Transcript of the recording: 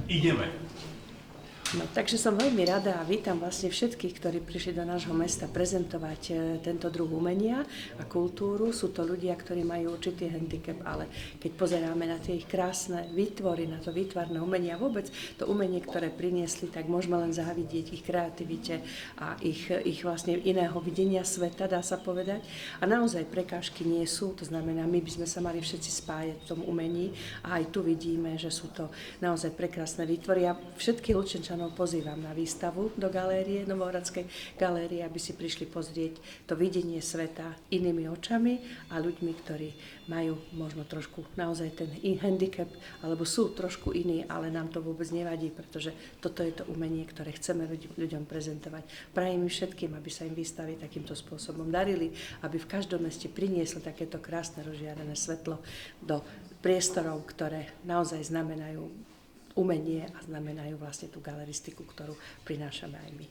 ideme. No, takže som veľmi rada a vítam vlastne všetkých, ktorí prišli do nášho mesta prezentovať tento druh umenia a kultúru. Sú to ľudia, ktorí majú určitý handicap, ale keď pozeráme na tie ich krásne výtvory, na to výtvarné umenie a vôbec to umenie, ktoré priniesli, tak môžeme len závidieť ich kreativite a ich vlastne iného videnia sveta, dá sa povedať. A naozaj prekážky nie sú, to znamená, my by sme sa mali všetci spájať v tom umení a aj tu vidíme, že sú to naozaj prekrásne výtvory. Ja všetkých Lučenčanov pozývam na výstavu do galérie, Novohradskej galérie, aby si prišli pozrieť to videnie sveta inými očami a ľuďmi, ktorí majú možno trošku naozaj ten handicap, alebo sú trošku iní, ale nám to vôbec nevadí, pretože toto je to umenie, ktoré chceme ľuďom prezentovať. Prajem im všetkým, aby sa im výstavy takýmto spôsobom darili, aby v každom meste priniesli takéto krásne rozžiarené svetlo do priestorov, ktoré naozaj znamenajú umenie a znamenajú vlastne tú galeristiku, ktorú prinášame aj my.